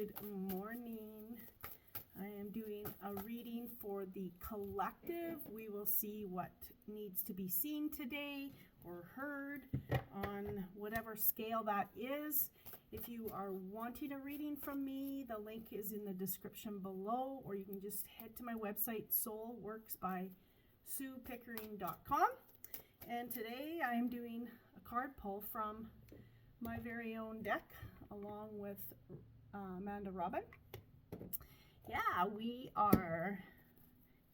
Good morning. I am doing a reading for the collective. We will see what needs to be seen today or heard on whatever scale that is. If you are wanting a reading from me, the link is in the description below, or you can just head to my website, soulworksbysuepickering.com. And today I am doing a card pull from my very own deck along with Amanda Robin. Yeah, we are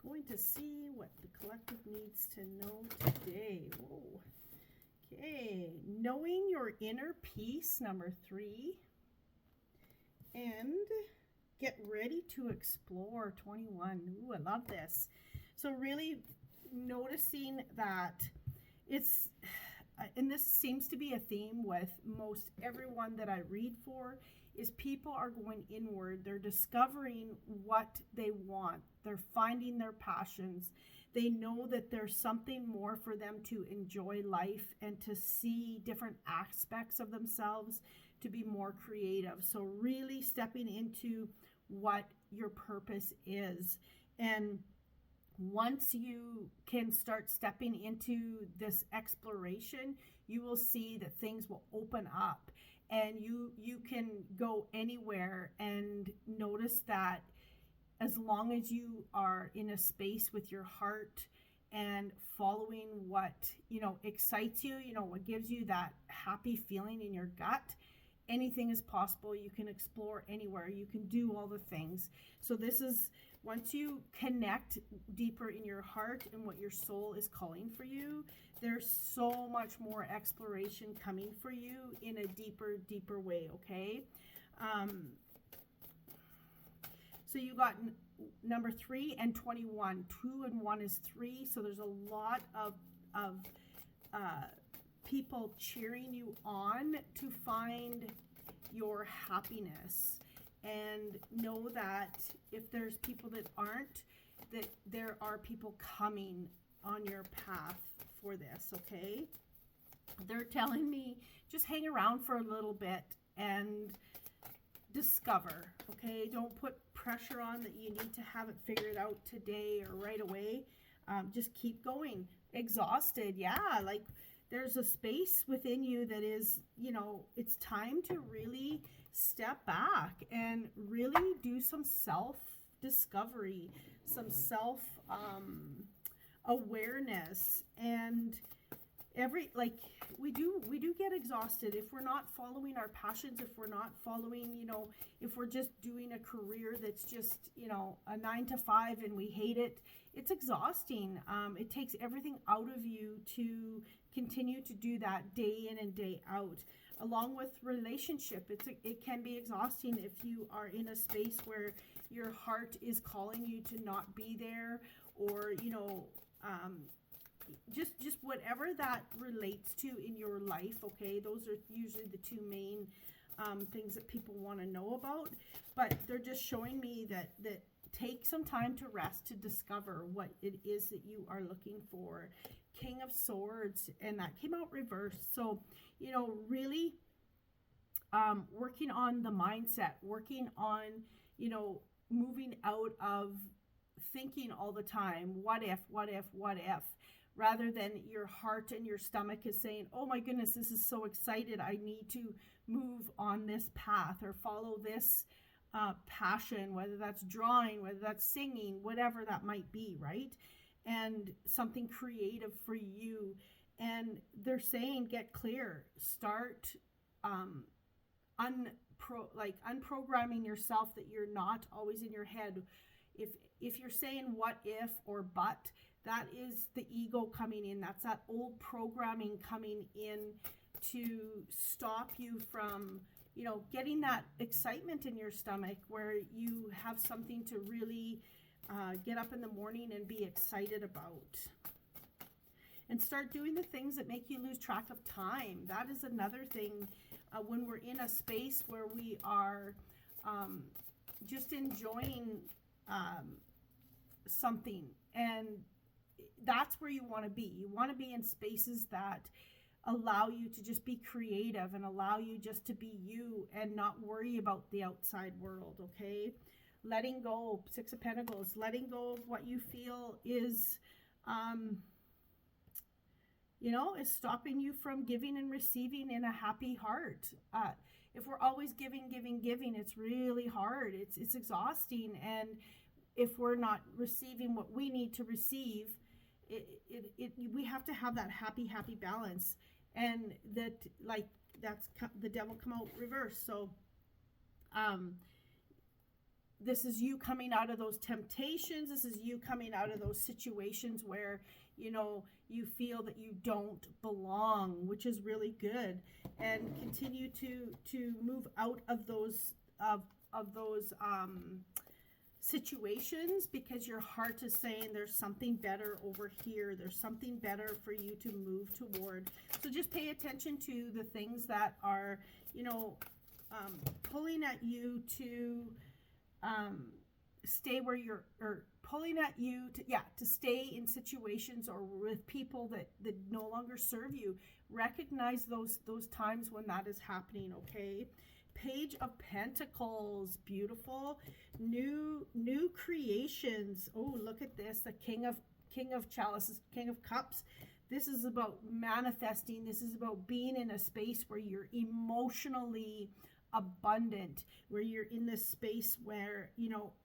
going to see what the collective needs to know today. Whoa. Okay, knowing your inner peace, number 3. And get ready to explore, 21. Ooh, I love this. So really noticing that it's, and this seems to be a theme with most everyone that I read for, is people are going inward. They're discovering what they want. They're finding their passions. They know that there's something more for them to enjoy life and to see different aspects of themselves, to be more creative. So really stepping into what your purpose is. And once you can start stepping into this exploration, you will see that things will open up and you can go anywhere. And notice that as long as you are in a space with your heart and following what, excites you, what gives you that happy feeling in your gut, anything is possible. You can explore anywhere. You can do all the things. So this is, once you connect deeper in your heart and what your soul is calling for you, there's so much more exploration coming for you in a deeper way, okay? So you got number 3 and 21. 2 and 1 is 3. So there's a lot of people cheering you on to find your happiness. And know that if there's people that aren't, that there are people coming on your path for this, okay? They're telling me just hang around for a little bit and discover, okay? Don't put pressure on that you need to have it figured out today or right away. Just keep going. Exhausted, yeah, like there's a space within you that is, it's time to really step back and really do some self-discovery, some self-awareness. And we do get exhausted if we're not following our passions, if we're not following, if we're just doing a career that's just, a 9 to 5 and we hate it. It's exhausting. It takes everything out of you to continue to do that day in and day out. Along with relationship, it can be exhausting if you are in a space where your heart is calling you to not be there, or just whatever that relates to in your life. Okay, those are usually the 2 main things that people want to know about. But they're just showing me that take some time to rest, to discover what it is that you are looking for. King of Swords, and that came out reversed. So, really working on the mindset, working on, moving out of thinking all the time, what if, rather than your heart and your stomach is saying, oh my goodness, this is so excited. I need to move on this path or follow this passion, whether that's drawing, whether that's singing, whatever that might be, right? And something creative for you. And they're saying, get clear, start unprogramming yourself, that you're not always in your head. If you're saying what if or but, that is the ego coming in. That's that old programming coming in to stop you from, getting that excitement in your stomach where you have something to really get up in the morning and be excited about. And start doing the things that make you lose track of time. That is another thing when we're in a space where we are just enjoying something. And that's where you want to be. You want to be in spaces that allow you to just be creative and allow you just to be you and not worry about the outside world, okay? Letting go, Six of Pentacles, letting go of what you feel is, is stopping you from giving and receiving in a happy heart. If we're always giving, it's really hard. It's exhausting. And if we're not receiving what we need to receive, we have to have that happy balance. And that's the devil come out reverse. So, this is you coming out of those temptations. This is you coming out of those situations where, you feel that you don't belong, which is really good, and continue to move out of those situations, because your heart is saying there's something better over here. There's something better for you to move toward. So just pay attention to the things that are, pulling at you to stay where you're, or pulling at you to stay in situations or with people that no longer serve you. Recognize those times when that is happening, okay? Page of Pentacles, beautiful. New creations. Oh, look at this. The King of Chalices, King of Cups. This is about manifesting. This is about being in a space where you're emotionally abundant, where you're in this space where,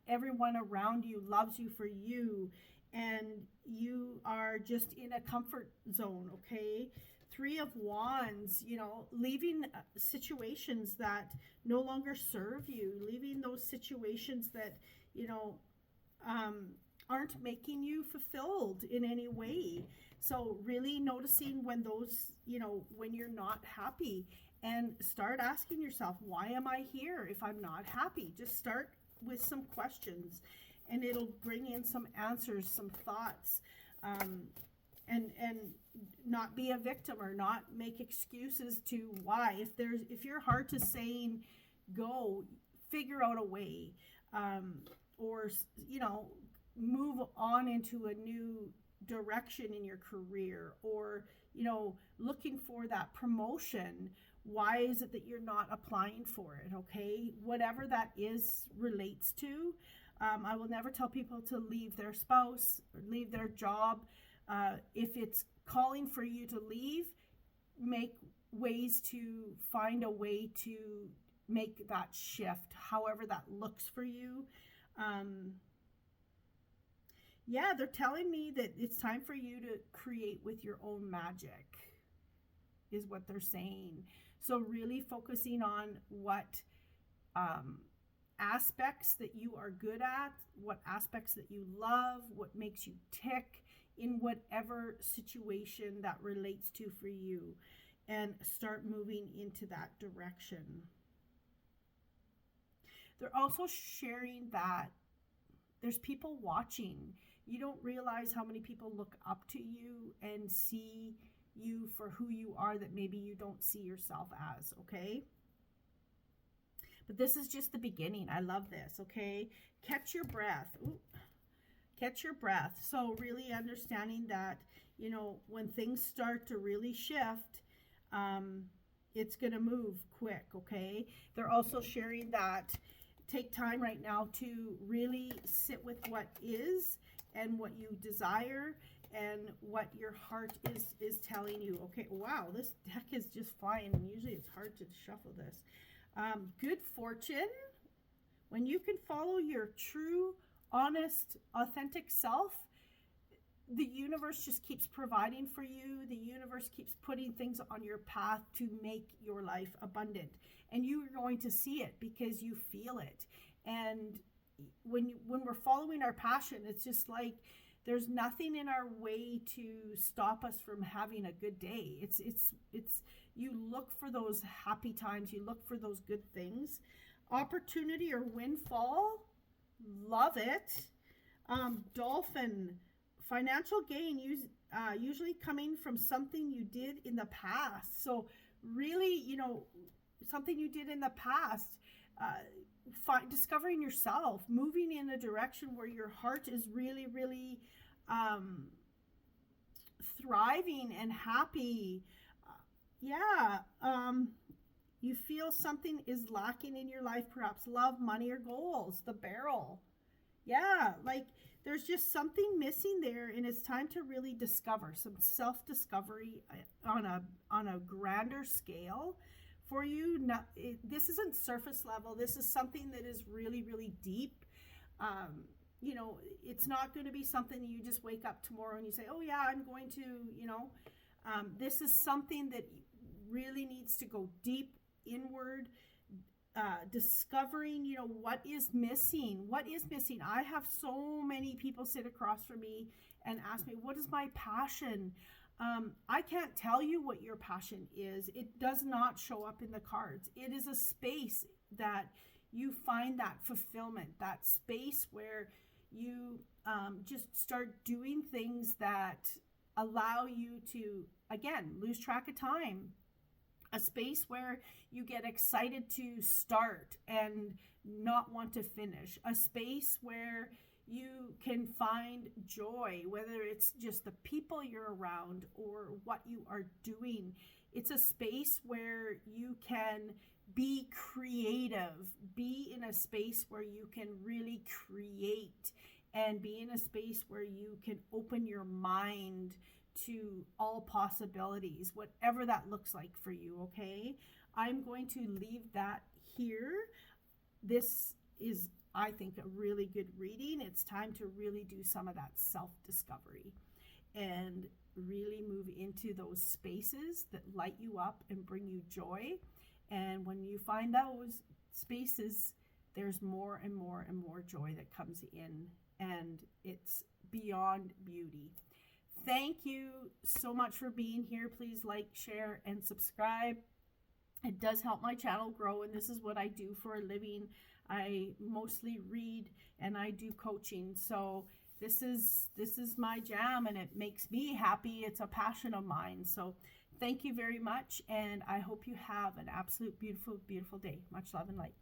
everyone around you loves you for you, and you are just in a comfort zone, okay? Three of Wands, leaving situations that no longer serve you, leaving those situations that, aren't making you fulfilled in any way. So really noticing when those, when you're not happy, and start asking yourself, why am I here if I'm not happy? Just start with some questions, and it'll bring in some answers, some thoughts, and not be a victim or not make excuses to why. If your heart is saying go, figure out a way, or move on into a new direction in your career, or looking for that promotion. Why is it that you're not applying for it? Okay, whatever that is relates to. I will never tell people to leave their spouse or leave their job. If it's calling for you to leave, make ways to find a way to make that shift, however that looks for you. They're telling me that it's time for you to create with your own magic, is what they're saying. So really focusing on what aspects that you are good at, what aspects that you love, what makes you tick in whatever situation that relates to for you, and start moving into that direction. They're also sharing that there's people watching. You don't realize how many people look up to you and see you for who you are that maybe you don't see yourself as, okay? But this is just the beginning. I love this, okay? Catch your breath. Ooh. Catch your breath. So really understanding that, when things start to really shift, it's going to move quick, okay? They're also sharing that take time right now to really sit with what is and what you desire and what your heart is telling you. Okay, wow, this deck is just flying, and usually it's hard to shuffle this. Good fortune. When you can follow your true, honest, authentic self, the universe just keeps providing for you. The universe keeps putting things on your path to make your life abundant. And you are going to see it because you feel it. And when we're following our passion, it's just like there's nothing in our way to stop us from having a good day. It's you look for those happy times, you look for those good things. Opportunity or windfall, love it. Dolphin, financial gain usually coming from something you did in the past. So really, something you did in the past, discovering yourself, moving in a direction where your heart is really, really thriving and happy. yeah, you feel something is lacking in your life, perhaps love, money, or goals. The barrel. Yeah, like there's just something missing there, and it's time to really discover some self-discovery on a grander scale for you. This isn't surface level. This is something that is really, really deep. Um, it's not going to be something that you just wake up tomorrow and you say, "Oh yeah, I'm going to," this is something that really needs to go deep inward, discovering, what is missing. What is missing? I have so many people sit across from me and ask me, what is my passion? I can't tell you what your passion is. It does not show up in the cards. It is a space that you find that fulfillment, that space where you just start doing things that allow you to, again, lose track of time. A space where you get excited to start and not want to finish. A space where you can find joy, whether it's just the people you're around or what you are doing. It's a space where you can be creative, be in a space where you can really create, and be in a space where you can open your mind to all possibilities, whatever that looks like for you, okay? I'm going to leave that here. This is, I think, a really good reading. It's time to really do some of that self-discovery and really move into those spaces that light you up and bring you joy. And when you find those spaces, there's more and more and more joy that comes in, and it's beyond beauty. Thank you so much for being here. Please like, share, and subscribe. It does help my channel grow, and this is what I do for a living. I mostly read and I do coaching. So this is my jam, and it makes me happy. It's a passion of mine. So thank you very much, and I hope you have an absolute beautiful, beautiful day. Much love and light.